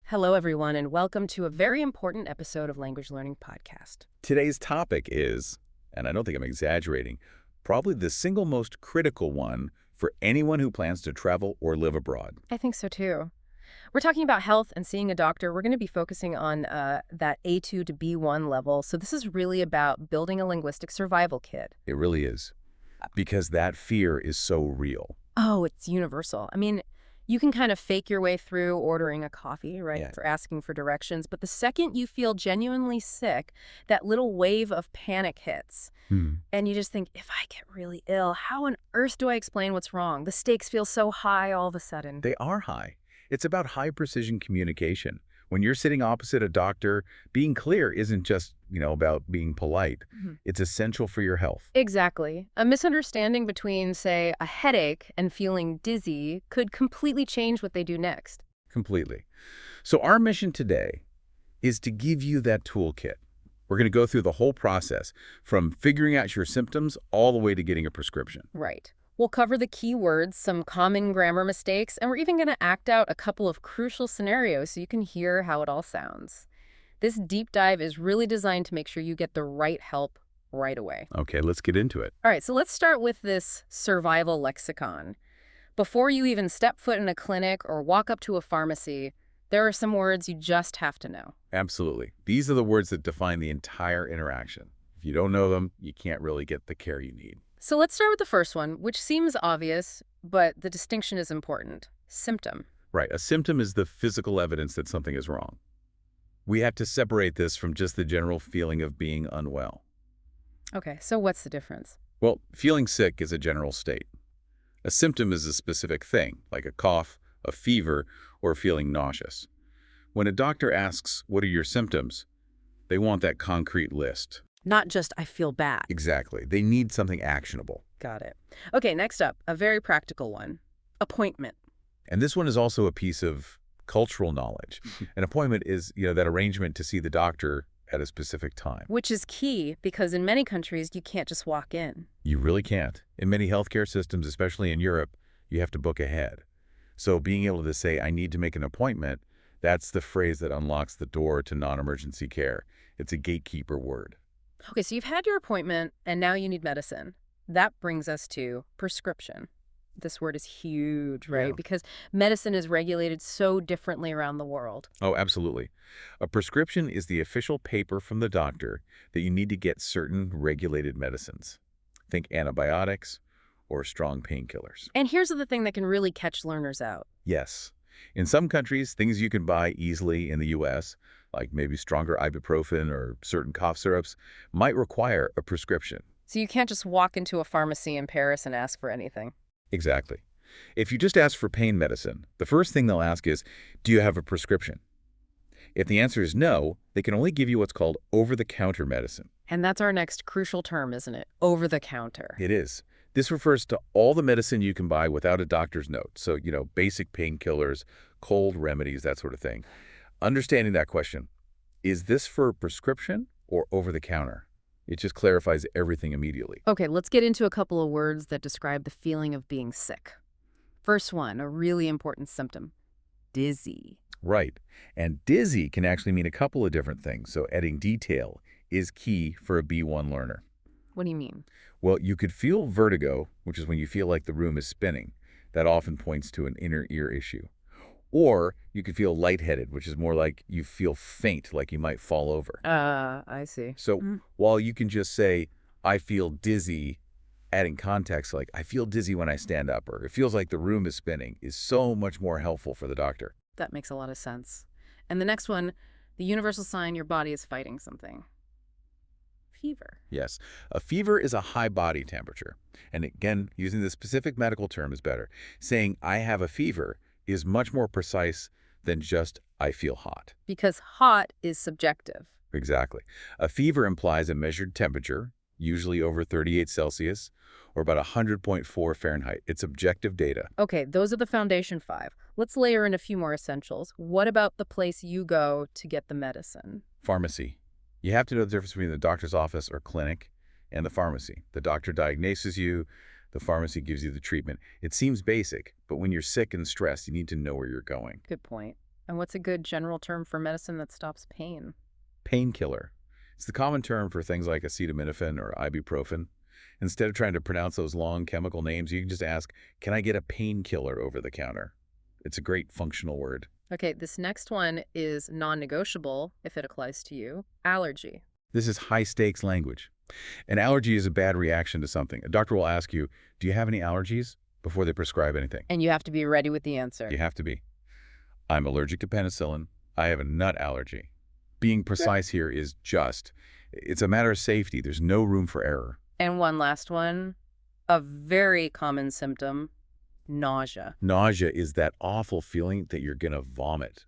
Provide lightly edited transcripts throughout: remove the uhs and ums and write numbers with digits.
Hello, everyone, and welcome to a very important episode of Language Learning Podcast. Today's topic is, and I don't think I'm exaggerating, probably the single most critical one for anyone who plans to travel or live abroad. I think so, too. We're talking about health and seeing a doctor. We're going to be focusing on that A2 to B1 level. So this is really about building a linguistic survival kit. It really is, because that fear is so real. Oh, it's universal. I mean, you can kind of fake your way through ordering a coffee, right, Yeah. for asking for directions. But the second you feel genuinely sick, that little wave of panic hits. And you just think, if I get really ill, how on earth do I explain what's wrong? The stakes feel so high all of a sudden. They are high. It's about high-precision communication. When you're sitting opposite a doctor, being clear isn't just, about being polite. It's essential for your health. Exactly. A misunderstanding between, say, a headache and feeling dizzy could completely change what they do next. Completely. So our mission today is to give you that toolkit. We're going to go through the whole process, from figuring out your symptoms all the way to getting a prescription. Right. We'll cover the key words, some common grammar mistakes, and we're even going to act out a couple of crucial scenarios so you can hear how it all sounds. This deep dive is really designed to make sure you get the right help right away. Okay, let's get into it. All right, so let's start with this survival lexicon. Before you even step foot in a clinic or walk up to a pharmacy, there are some words you just have to know. Absolutely. These are the words that define the entire interaction. If you don't know them, you can't really get the care you need. So let's start with the first one, which seems obvious, but the distinction is important. Symptom. Right. A symptom is the physical evidence that something is wrong. We have to separate this from just the general feeling of being unwell. Okay, so what's the difference? Well, feeling sick is a general state. A symptom is a specific thing, like a cough, a fever, or feeling nauseous. When a doctor asks, "What are your symptoms?" they want that concrete list. Not just, I feel bad. Exactly. They need something actionable. Got it. Okay, next up, a very practical one. Appointment. And this one is also a piece of cultural knowledge. An appointment is, that arrangement to see the doctor at a specific time. Which is key because in many countries, you can't just walk in. You really can't. In many healthcare systems, especially in Europe, you have to book ahead. So being able to say, "I need to make an appointment," that's the phrase that unlocks the door to non-emergency care. It's a gatekeeper word. Okay, so you've had your appointment and now you need medicine. That brings us to prescription. This word is huge, right? Yeah. Because medicine is regulated so differently around the world. Oh, absolutely. A prescription is the official paper from the doctor that you need to get certain regulated medicines. Think antibiotics or strong painkillers. And here's the thing that can really catch learners out. Yes. In some countries, things you can buy easily in the U.S., like maybe stronger ibuprofen or certain cough syrups, might require a prescription. So you can't just walk into a pharmacy in Paris and ask for anything. Exactly. If you just ask for pain medicine, the first thing they'll ask is, "Do you have a prescription?" If the answer is no, they can only give you what's called over-the-counter medicine. And that's our next crucial term, isn't it? Over the counter. It is. This refers to all the medicine you can buy without a doctor's note. So, basic painkillers, cold remedies, that sort of thing. Understanding that question, is this for prescription or over-the-counter? It just clarifies everything immediately. Okay, let's get into a couple of words that describe the feeling of being sick. First one, a really important symptom. Dizzy. Right. And dizzy can actually mean a couple of different things. So adding detail is key for a B1 learner. What do you mean? Well, you could feel vertigo, which is when you feel like the room is spinning. That often points to an inner ear issue. Or you could feel lightheaded, which is more like you feel faint, like you might fall over. I see. So while you can just say, "I feel dizzy," adding context like, "I feel dizzy when I stand up," or "It feels like the room is spinning," is so much more helpful for the doctor. That makes a lot of sense. And the next one, the universal sign your body is fighting something. Fever. Yes. A fever is a high body temperature. And again, using the specific medical term is better. Saying, "I have a fever," is much more precise than just, "I feel hot." Because hot is subjective. Exactly. A fever implies a measured temperature, usually over 38 Celsius, or about 100.4 Fahrenheit. It's objective data. Okay, those are the foundation 5. Let's layer in a few more essentials. What about the place you go to get the medicine? Pharmacy. You have to know the difference between the doctor's office or clinic and the pharmacy. The doctor diagnoses you. The pharmacy gives you the treatment. It seems basic, but when you're sick and stressed, you need to know where you're going. Good point. And what's a good general term for medicine that stops pain? Painkiller. It's the common term for things like acetaminophen or ibuprofen. Instead of trying to pronounce those long chemical names, you can just ask, can I get a painkiller over the counter? It's a great functional word. Okay, this next one is non-negotiable, if it applies to you. Allergy. This is high-stakes language. An allergy is a bad reaction to something. A doctor will ask you, do you have any allergies? Before they prescribe anything. And you have to be ready with the answer. You have to be. I'm allergic to penicillin. I have a nut allergy. Being precise here is it's a matter of safety. There's no room for error. And one last one, a very common symptom, nausea. Nausea is that awful feeling that you're going to vomit.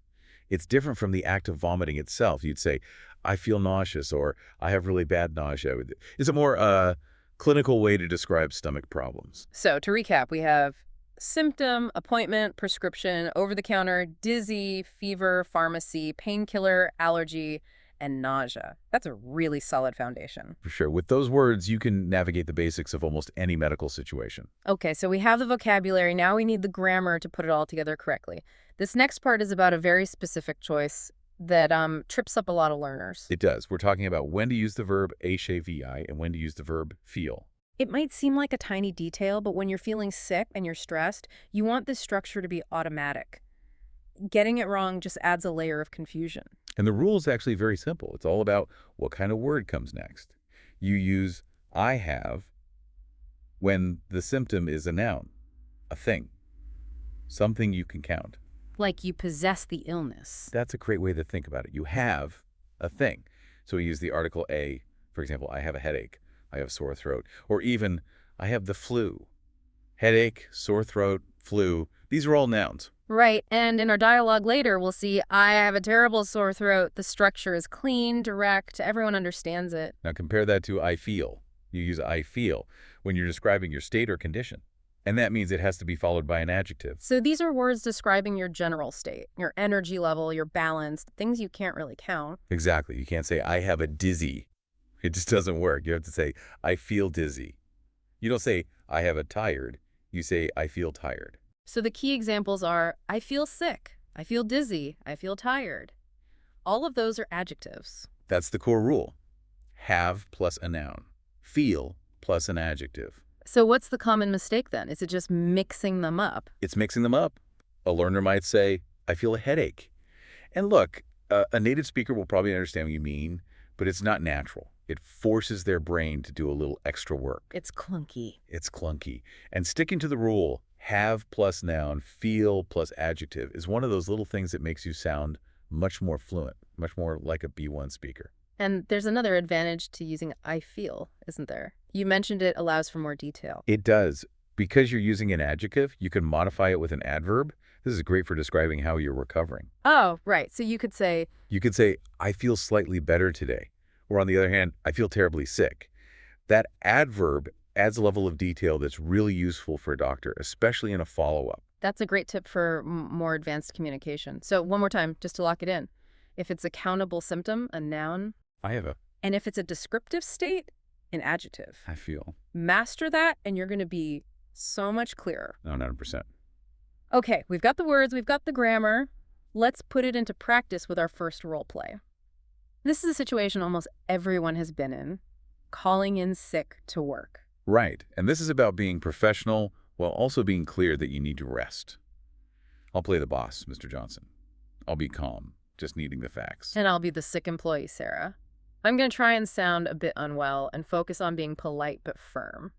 It's different from the act of vomiting itself. You'd say, I feel nauseous, or I have really bad nausea. It's a more clinical way to describe stomach problems. So to recap, we have symptom, appointment, prescription, over-the-counter, dizzy, fever, pharmacy, painkiller, allergy, and nausea. That's a really solid foundation. For sure. With those words, you can navigate the basics of almost any medical situation. Okay, so we have the vocabulary. Now we need the grammar to put it all together correctly. This next part is about a very specific choice that trips up a lot of learners. It does. We're talking about when to use the verb HAVI and when to use the verb feel. It might seem like a tiny detail, but when you're feeling sick and you're stressed, you want this structure to be automatic. Getting it wrong just adds a layer of confusion. And the rule is actually very simple. It's all about what kind of word comes next. You use I have when the symptom is a noun, a thing, something you can count. Like you possess the illness. That's a great way to think about it. You have a thing. So we use the article a, for example, I have a headache, I have sore throat, or even I have the flu. Headache, sore throat, flu, these are all nouns. Right, and in our dialogue later, we'll see I have a terrible sore throat. The structure is clean, direct, everyone understands it. Now compare that to I feel. You use I feel when you're describing your state or condition. And that means it has to be followed by an adjective. So these are words describing your general state, your energy level, your balance, things you can't really count. Exactly. You can't say, I have a dizzy. It just doesn't work. You have to say, I feel dizzy. You don't say, I have a tired. You say, I feel tired. So the key examples are, I feel sick, I feel dizzy, I feel tired. All of those are adjectives. That's the core rule. Have plus a noun. Feel plus an adjective. So what's the common mistake then? Is it just mixing them up? It's mixing them up. A learner might say, I feel a headache. And look, a native speaker will probably understand what you mean, but it's not natural. It forces their brain to do a little extra work. It's clunky. It's clunky. And sticking to the rule, have plus noun, feel plus adjective, is one of those little things that makes you sound much more fluent, much more like a B1 speaker. And there's another advantage to using I feel, isn't there? You mentioned it allows for more detail. It does. Because you're using an adjective, you can modify it with an adverb. This is great for describing how you're recovering. Oh, right. So you could say, I feel slightly better today. Or on the other hand, I feel terribly sick. That adverb adds a level of detail that's really useful for a doctor, especially in a follow-up. that's a great tip for more advanced communication. So one more time, just to lock it in. If it's a countable symptom, a noun. I have a. And if it's a descriptive state, an adjective. I feel. Master that, and you're going to be so much clearer. No, 100%. Okay, we've got the words, we've got the grammar. Let's put it into practice with our first role play. This is a situation almost everyone has been in, calling in sick to work. Right. And this is about being professional while also being clear that you need to rest. I'll play the boss, Mr. Johnson. I'll be calm, just needing the facts. And I'll be the sick employee, Sarah. I'm going to try and sound a bit unwell and focus on being polite but firm.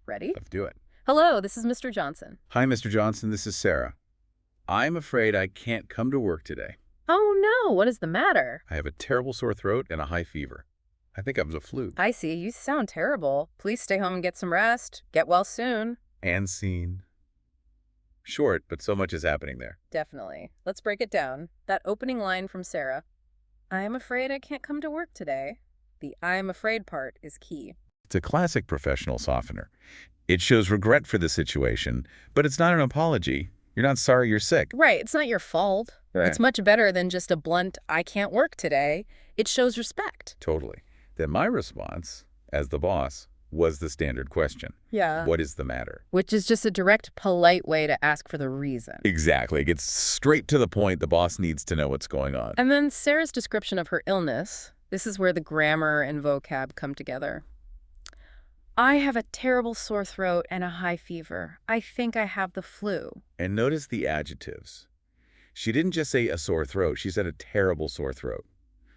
Ready? Let's do it. Hello, this is Mr. Johnson. Hi, Mr. Johnson. This is Sarah. I'm afraid I can't come to work today. Oh no, what is the matter? I have a terrible sore throat and a high fever. I think I'm the flu. I see, you sound terrible. Please stay home and get some rest. Get well soon. And scene. Short, but so much is happening there. Definitely. Let's break it down. That opening line from Sarah, I am afraid I can't come to work today. The I am afraid part is key. It's a classic professional softener. It shows regret for the situation, but it's not an apology. You're not sorry you're sick. Right, it's not your fault. Right. It's much better than just a blunt, I can't work today. It shows respect. Totally. Then my response, as the boss, was the standard question. Yeah. What is the matter? Which is just a direct, polite way to ask for the reason. Exactly. It gets straight to the point. The boss needs to know what's going on. And then Sarah's description of her illness. This is where the grammar and vocab come together. I have a terrible sore throat and a high fever. I think I have the flu. And notice the adjectives. She didn't just say a sore throat. She said a terrible sore throat.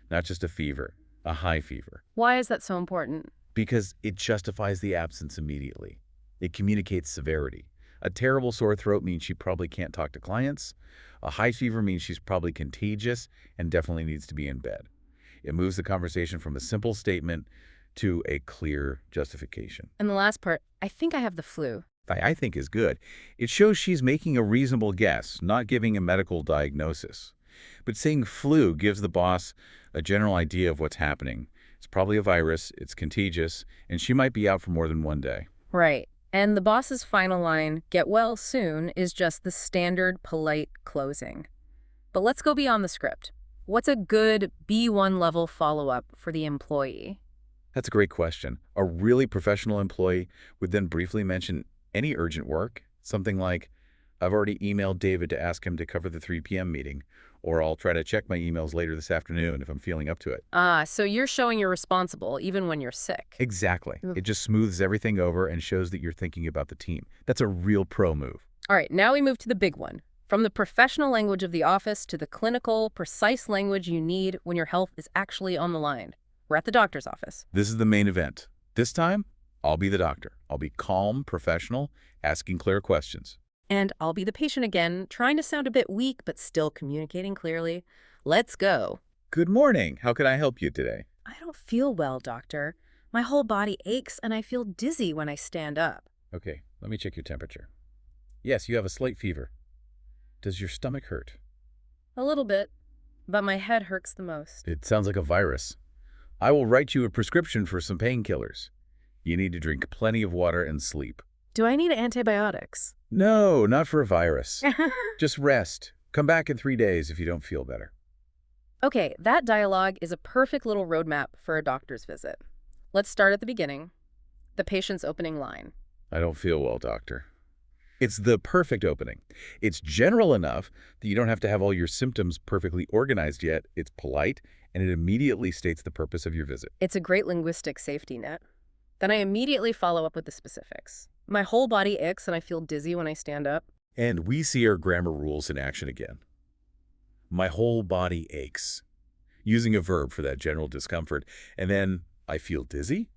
Not just a fever, a high fever. Why is that so important? Because it justifies the absence immediately. It communicates severity. A terrible sore throat means she probably can't talk to clients. A high fever means she's probably contagious and definitely needs to be in bed. It moves the conversation from a simple statement to a clear justification. And the last part, I think I have the flu. I think is good. It shows she's making a reasonable guess, not giving a medical diagnosis. But saying flu gives the boss a general idea of what's happening. It's probably a virus, it's contagious, and she might be out for more than one day. Right. And the boss's final line, get well soon, is just the standard polite closing. But let's go beyond the script. What's a good B1 level follow-up for the employee? That's a great question. A really professional employee would then briefly mention any urgent work, something like, I've already emailed David to ask him to cover the 3 p.m. meeting, or I'll try to check my emails later this afternoon if I'm feeling up to it. So you're showing you're responsible even when you're sick. Exactly. Ooh. It just smooths everything over and shows that you're thinking about the team. That's a real pro move. All right, now we move to the big one. From the professional language of the office to the clinical, precise language you need when your health is actually on the line. We're at the doctor's office. This is the main event. This time, I'll be the doctor. I'll be calm, professional, asking clear questions. And I'll be the patient again, trying to sound a bit weak but still communicating clearly. Let's go. Good morning. How can I help you today? I don't feel well, doctor. My whole body aches and I feel dizzy when I stand up. Okay, let me check your temperature. Yes, you have a slight fever. Does your stomach hurt? A little bit, but my head hurts the most. It sounds like a virus. I will write you a prescription for some painkillers. You need to drink plenty of water and sleep. Do I need antibiotics? No, not for a virus. Just rest. Come back in 3 days if you don't feel better. Okay, that dialogue is a perfect little roadmap for a doctor's visit. Let's start at the beginning. The patient's opening line. I don't feel well, doctor. It's the perfect opening. It's general enough that you don't have to have all your symptoms perfectly organized yet. It's polite, and it immediately states the purpose of your visit. It's a great linguistic safety net. Then I immediately follow up with the specifics. My whole body aches and I feel dizzy when I stand up. And we see our grammar rules in action again. My whole body aches. Using a verb for that general discomfort. And then I feel dizzy.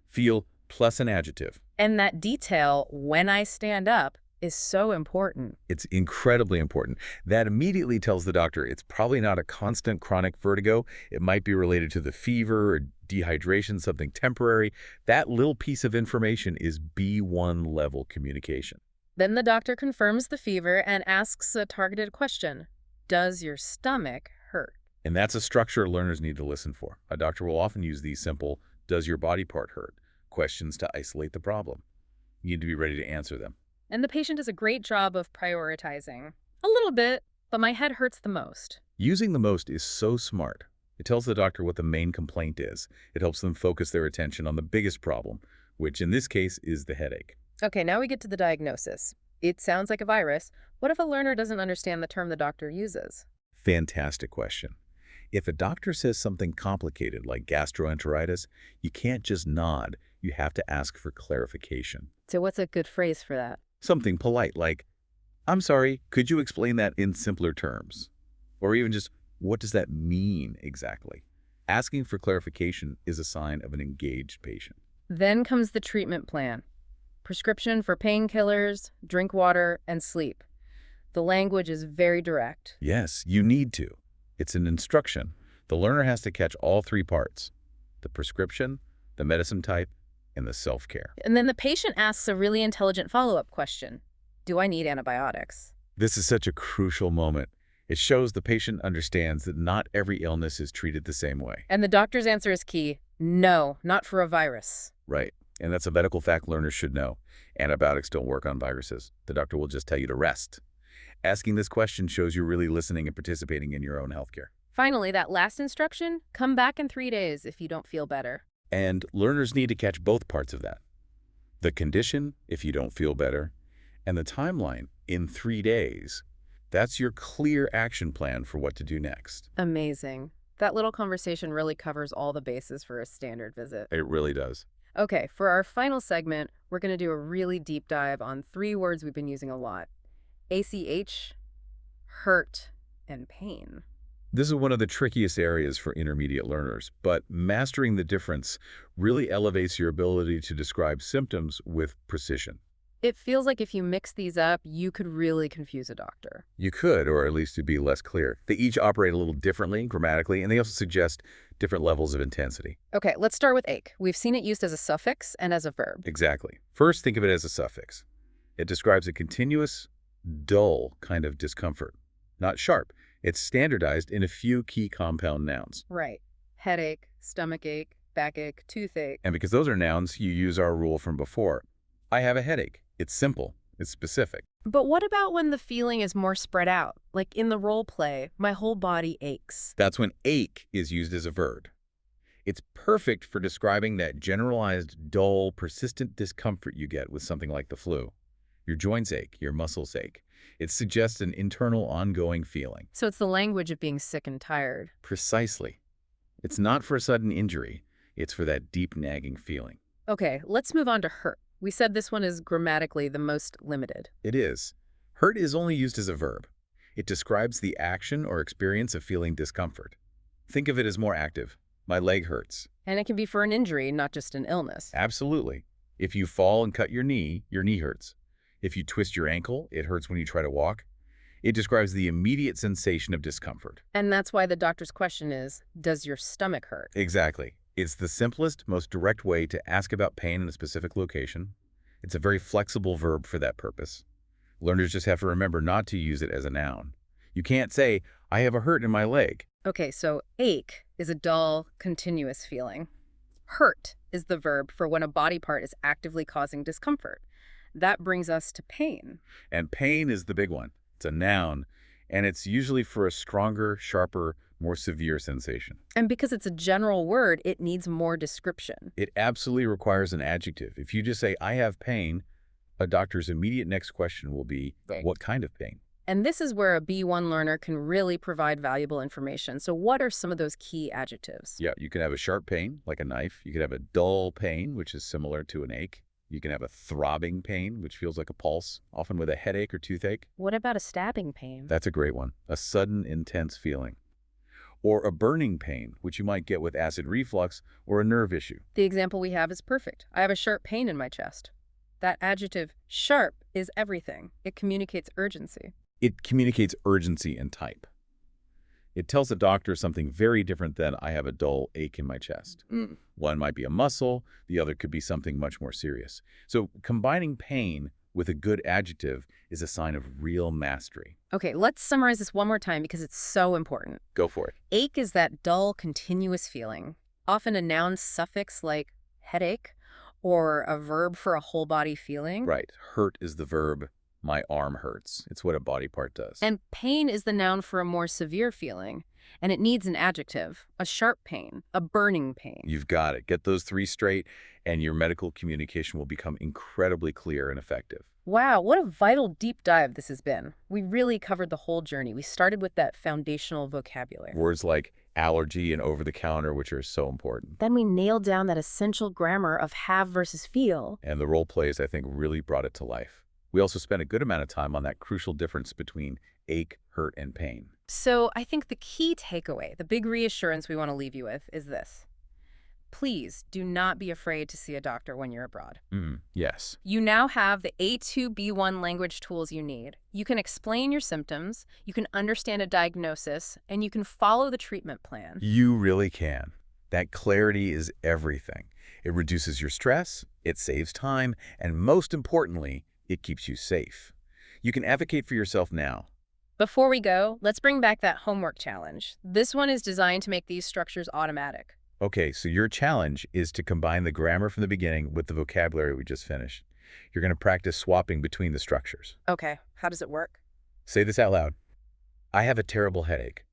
Feel plus an adjective. And that detail, when I stand up, is so important. It's incredibly important. That immediately tells the doctor it's probably not a constant chronic vertigo. It might be related to the fever or dehydration, something temporary. That little piece of information is B1 level communication. Then the doctor confirms the fever and asks a targeted question. Does your stomach hurt? And that's a structure learners need to listen for. A doctor will often use these simple, does your body part hurt? Questions to isolate the problem. You need to be ready to answer them. And the patient does a great job of prioritizing. A little bit, but my head hurts the most. Using the most is so smart. It tells the doctor what the main complaint is. It helps them focus their attention on the biggest problem, which in this case is the headache. Okay, now we get to the diagnosis. It sounds like a virus. What if a learner doesn't understand the term the doctor uses? Fantastic question. If a doctor says something complicated like gastroenteritis, you can't just nod. You have to ask for clarification. So what's a good phrase for that? Something polite like, I'm sorry, could you explain that in simpler terms? Or even just, what does that mean exactly? Asking for clarification is a sign of an engaged patient. Then comes the treatment plan. Prescription for painkillers, drink water, and sleep. The language is very direct. Yes, you need to. It's an instruction. The learner has to catch all 3 parts: the prescription, the medicine type, and the self-care. And then the patient asks a really intelligent follow-up question. Do I need antibiotics? This is such a crucial moment. It shows the patient understands that not every illness is treated the same way. And the doctor's answer is key. No, not for a virus. Right. And that's a medical fact learners should know. Antibiotics don't work on viruses. The doctor will just tell you to rest. Asking this question shows you're really listening and participating in your own healthcare. Finally, that last instruction, come back in 3 days if you don't feel better. And learners need to catch both parts of that. The condition, if you don't feel better, and the timeline, in 3 days. That's your clear action plan for what to do next. Amazing. That little conversation really covers all the bases for a standard visit. It really does. Okay, for our final segment, we're going to do a really deep dive on three words we've been using a lot: ACH, hurt, and pain. This is one of the trickiest areas for intermediate learners, but mastering the difference really elevates your ability to describe symptoms with precision. It feels like if you mix these up, you could really confuse a doctor. You could, or at least it'd be less clear. They each operate a little differently grammatically, and they also suggest different levels of intensity. Okay, let's start with ache. We've seen it used as a suffix and as a verb. Exactly. First, think of it as a suffix. It describes a continuous, dull kind of discomfort. Not sharp. It's standardized in a few key compound nouns. Right. Headache, stomach ache, backache, toothache. And because those are nouns, you use our rule from before. I have a headache. It's simple. It's specific. But what about when the feeling is more spread out? Like in the role play, my whole body aches. That's when ache is used as a verb. It's perfect for describing that generalized, dull, persistent discomfort you get with something like the flu. Your joints ache, your muscles ache. It suggests an internal, ongoing feeling. So it's the language of being sick and tired. Precisely. It's not for a sudden injury. It's for that deep, nagging feeling. Okay, let's move on to hurt. We said this one is grammatically the most limited. It is. Hurt is only used as a verb. It describes the action or experience of feeling discomfort. Think of it as more active. My leg hurts. And it can be for an injury, not just an illness. Absolutely. If you fall and cut your knee hurts. If you twist your ankle, it hurts when you try to walk. It describes the immediate sensation of discomfort. And that's why the doctor's question is, does your stomach hurt? Exactly. It's the simplest, most direct way to ask about pain in a specific location. It's a very flexible verb for that purpose. Learners just have to remember not to use it as a noun. You can't say, I have a hurt in my leg. Okay, so ache is a dull, continuous feeling. Hurt is the verb for when a body part is actively causing discomfort. That brings us to pain. And pain is the big one. It's a noun, and it's usually for a stronger, sharper, more severe sensation. And because it's a general word, it needs more description. It absolutely requires an adjective. If you just say, I have pain, a doctor's immediate next question will be, Right. What kind of pain? And this is where a B1 learner can really provide valuable information. So what are some of those key adjectives? Yeah, you can have a sharp pain, like a knife. You can have a dull pain, which is similar to an ache. You can have a throbbing pain, which feels like a pulse, often with a headache or toothache. What about a stabbing pain? That's a great one. A sudden, intense feeling. Or a burning pain, which you might get with acid reflux or a nerve issue. The example we have is perfect. I have a sharp pain in my chest. That adjective, sharp, is everything. It communicates urgency. It communicates urgency and type. It tells the doctor something very different than I have a dull ache in my chest. One might be a muscle, the other could be something much more serious. So combining pain with a good adjective is a sign of real mastery. Okay, let's summarize this one more time because it's so important. Go for it. Ache is that dull, continuous feeling, often a noun suffix like headache or a verb for a whole body feeling. Right. Hurt is the verb. My arm hurts. It's what a body part does. And pain is the noun for a more severe feeling. And it needs an adjective, a sharp pain, a burning pain. You've got it. Get those three straight, and your medical communication will become incredibly clear and effective. Wow, what a vital deep dive this has been. We really covered the whole journey. We started with that foundational vocabulary. Words like allergy and over-the-counter, which are so important. Then we nailed down that essential grammar of have versus feel. And the role plays, I think, really brought it to life. We also spent a good amount of time on that crucial difference between ache, hurt, and pain. So I think the key takeaway, the big reassurance we want to leave you with is this. Please do not be afraid to see a doctor when you're abroad. Yes. You now have the A2-B1 language tools you need. You can explain your symptoms, you can understand a diagnosis, and you can follow the treatment plan. You really can. That clarity is everything. It reduces your stress, it saves time, and most importantly, it keeps you safe. You can advocate for yourself now. Before we go, let's bring back that homework challenge. This one is designed to make these structures automatic. Okay, so your challenge is to combine the grammar from the beginning with the vocabulary we just finished. You're going to practice swapping between the structures. Okay, how does it work? Say this out loud. I have a terrible headache.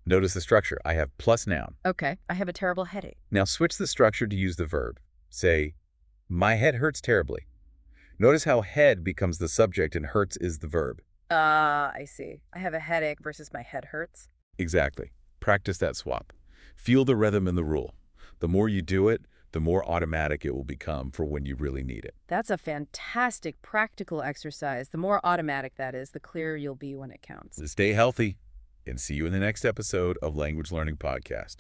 Notice the structure. I have plus noun. Okay, I have a terrible headache. Now switch the structure to use the verb. Say, My head hurts terribly. Notice how head becomes the subject and hurts is the verb. I see. I have a headache versus my head hurts. Exactly. Practice that swap. Feel the rhythm and the rule. The more you do it, the more automatic it will become for when you really need it. That's a fantastic practical exercise. The more automatic that is, the clearer you'll be when it counts. Stay healthy, and see you in the next episode of Language Learning Podcast.